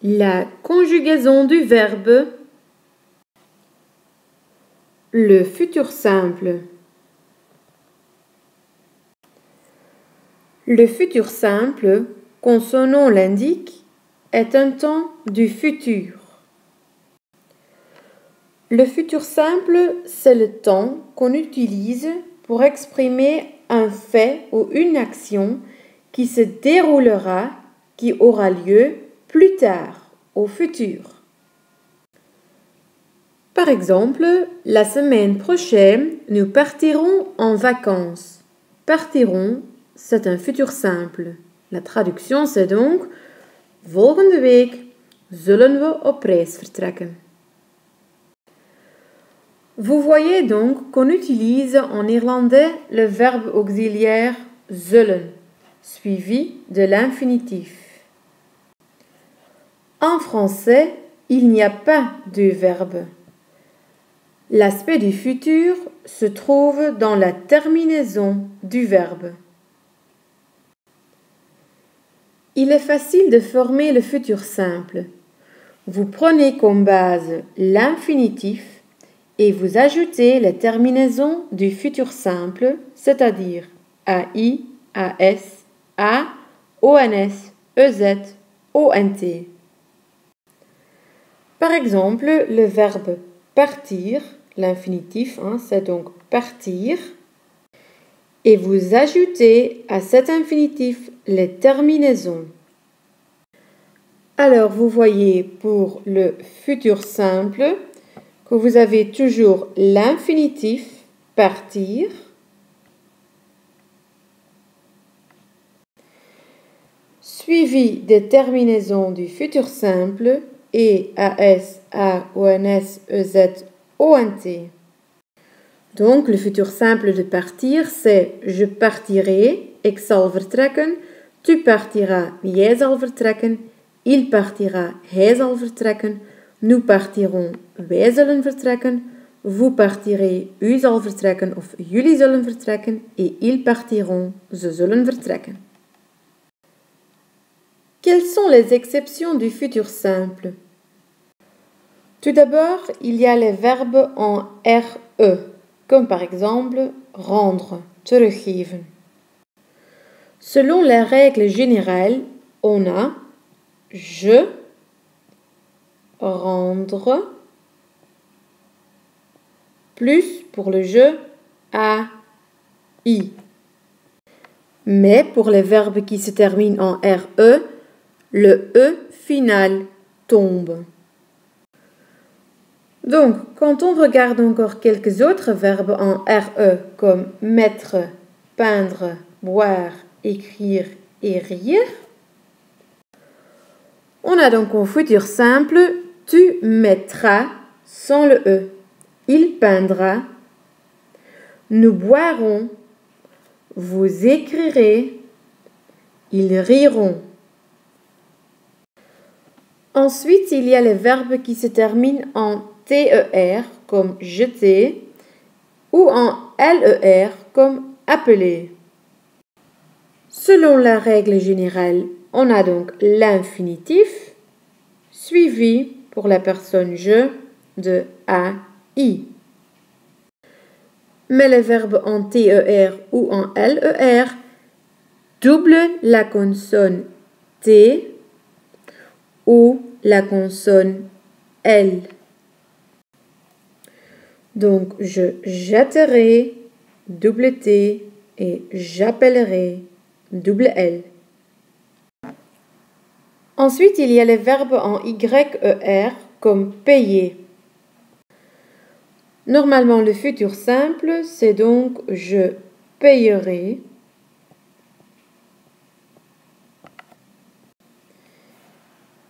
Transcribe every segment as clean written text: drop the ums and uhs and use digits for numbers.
La conjugaison du verbe. Le futur simple. Le futur simple, comme son nom l'indique, est un temps du futur. Le futur simple, c'est le temps qu'on utilise pour exprimer un fait ou une action qui se déroulera, qui aura lieu plus tard, au futur. Par exemple, la semaine prochaine, nous partirons en vacances. Partirons, c'est un futur simple. La traduction, c'est donc volgende week zullen we op reis vertrekken. Vous voyez donc qu'on utilise en néerlandais le verbe auxiliaire zullen, suivi de l'infinitif. En français, il n'y a pas de verbe. L'aspect du futur se trouve dans la terminaison du verbe. Il est facile de former le futur simple. Vous prenez comme base l'infinitif et vous ajoutez les terminaisons du futur simple, c'est-à-dire AI, AS, A, ONS, EZ, ONT. Par exemple, le verbe partir, l'infinitif, c'est donc partir, et vous ajoutez à cet infinitif les terminaisons. Alors, vous voyez pour le futur simple que vous avez toujours l'infinitif partir, suivi des terminaisons du futur simple et AS, A, ONS, EZ, ONT. Donc, le futur simple de partir, c'est je partirai, ik zal vertrekken, tu partiras, jij zal vertrekken, il partira, hij zal vertrekken, nous partirons, wij zullen vertrekken, vous partirez, u zal vertrekken of jullie zullen vertrekken, et ils partiront, ze zullen vertrekken. Quelles sont les exceptions du futur simple? Tout d'abord, il y a les verbes en RE, comme par exemple rendre, teruggeven. Selon la règle générale, on a je, rendre, plus pour le je, AI. Mais pour les verbes qui se terminent en RE, le E final tombe. Donc, quand on regarde encore quelques autres verbes en RE comme mettre, peindre, boire, écrire et rire, on a donc au futur simple tu mettras sans le E. Il peindra. Nous boirons. Vous écrirez. Ils riront. Ensuite, il y a les verbes qui se terminent en TER comme jeter ou en LER comme appeler. Selon la règle générale, on a donc l'infinitif suivi pour la personne je de AI. Mais les verbes en TER ou en LER doublent la consonne T ou la consonne L. Donc, je jetterai, double T, et j'appellerai, double L. Ensuite, il y a les verbes en YER comme payer. Normalement, le futur simple, c'est donc je payerai.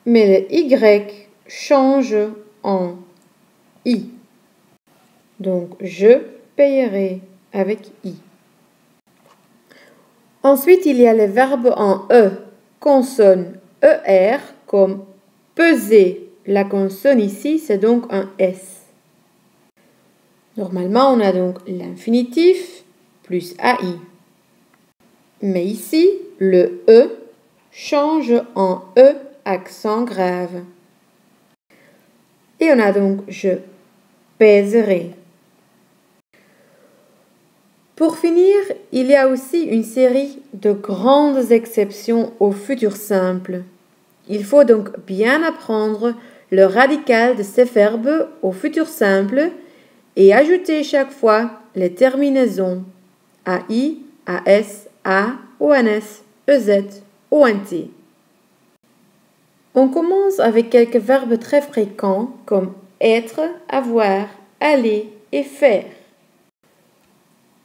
Mais le Y change en I. Donc, je payerai avec I. Ensuite, il y a les verbes en E, consonne ER, comme peser. La consonne ici, c'est donc un S. Normalement, on a donc l'infinitif plus AI. Mais ici, le E change en accent grave. Et on a donc je pèserai. Pour finir, il y a aussi une série de grandes exceptions au futur simple. Il faut donc bien apprendre le radical de ces verbes au futur simple et ajouter chaque fois les terminaisons AI, AS, A, ONS, EZ, ONT. On commence avec quelques verbes très fréquents comme être, avoir, aller et faire.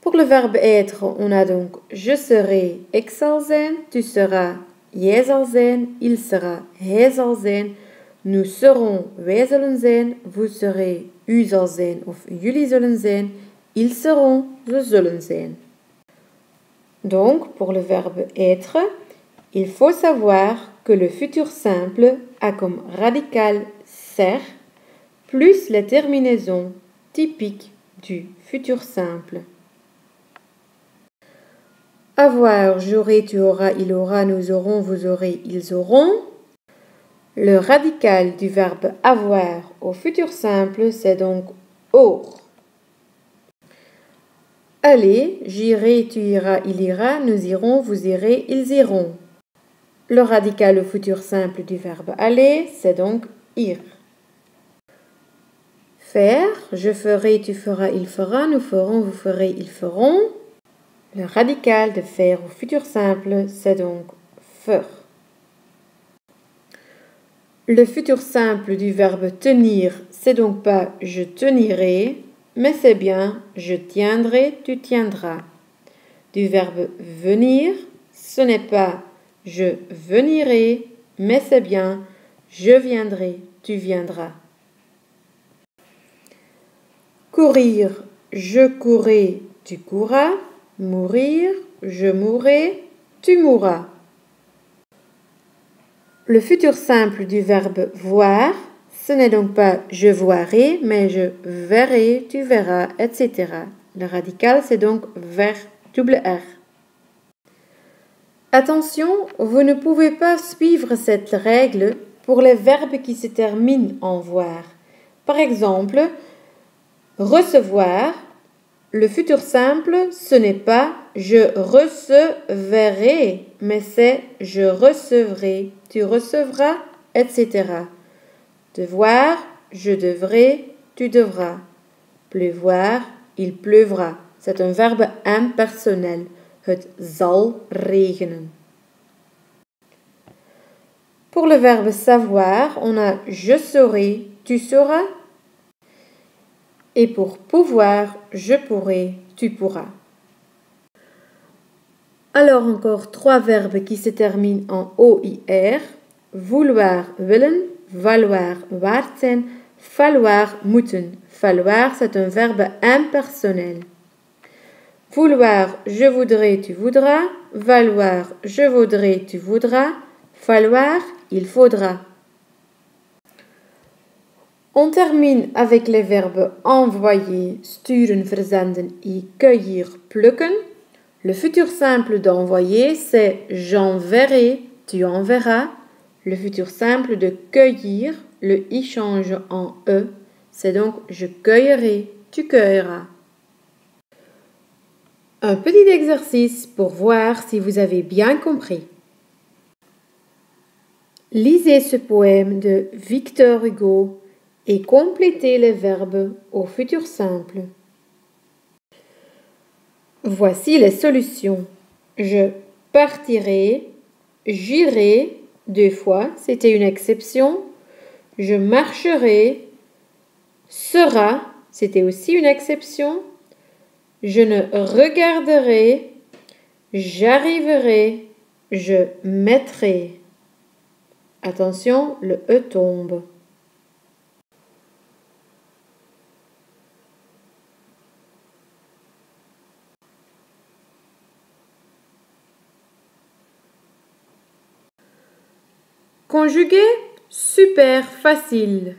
Pour le verbe être, on a donc je serai, ik zal zijn, tu seras, jij zal zijn, il sera, hij zal zijn, nous serons, wij zullen zijn, vous serez, u zal zijn of jullie zullen zijn, ils seront, ze zullen zijn. Donc, pour le verbe être, il faut savoir que le futur simple a comme radical ser plus les terminaisons typiques du futur simple. Avoir, j'aurai, tu auras, il aura, nous aurons, vous aurez, ils auront. Le radical du verbe avoir au futur simple, c'est donc or. Aller, j'irai, tu iras, il ira, nous irons, vous irez, ils iront. Le radical au futur simple du verbe aller, c'est donc ir. Faire, je ferai, tu feras, il fera, nous ferons, vous ferez, ils feront. Le radical de faire au futur simple, c'est donc faire. Le futur simple du verbe tenir, c'est donc pas je tenirai, mais c'est bien je tiendrai, tu tiendras. Du verbe venir, ce n'est pas je venirai, mais c'est bien je viendrai, tu viendras. Courir, je courrai, tu courras. Mourir, je mourrai, tu mourras. Le futur simple du verbe voir, ce n'est donc pas je voirai, mais je verrai, tu verras, etc. Le radical, c'est donc vers, double R. Attention, vous ne pouvez pas suivre cette règle pour les verbes qui se terminent en voir. Par exemple, recevoir. Le futur simple, ce n'est pas je recevrai, mais c'est je recevrai, tu recevras, etc. Devoir, je devrai, tu devras. Pleuvoir, il pleuvra. C'est un verbe impersonnel. Het zal regenen. Pour le verbe savoir, on a je saurai, tu sauras. Et pour pouvoir, je pourrai, tu pourras. Alors encore 3 verbes qui se terminent en OIR. Vouloir, willen. Valoir, waard zijn. Falloir, moeten. Falloir, c'est un verbe impersonnel. Vouloir, je voudrais, tu voudras. Valoir, je voudrais, tu voudras. Falloir, il faudra. On termine avec les verbes envoyer, sturen, verzenden et cueillir, plukken. Le futur simple d'envoyer, c'est j'enverrai, tu enverras. Le futur simple de cueillir, le i change en e, c'est donc je cueillerai, tu cueilleras. Un petit exercice pour voir si vous avez bien compris. Lisez ce poème de Victor Hugo et complétez les verbes au futur simple. Voici les solutions. Je partirai, j'irai, 2 fois, c'était une exception. Je marcherai, sera, c'était aussi une exception. Je ne regarderai, j'arriverai, je mettrai. Attention, le E tombe. Conjuguer, super facile.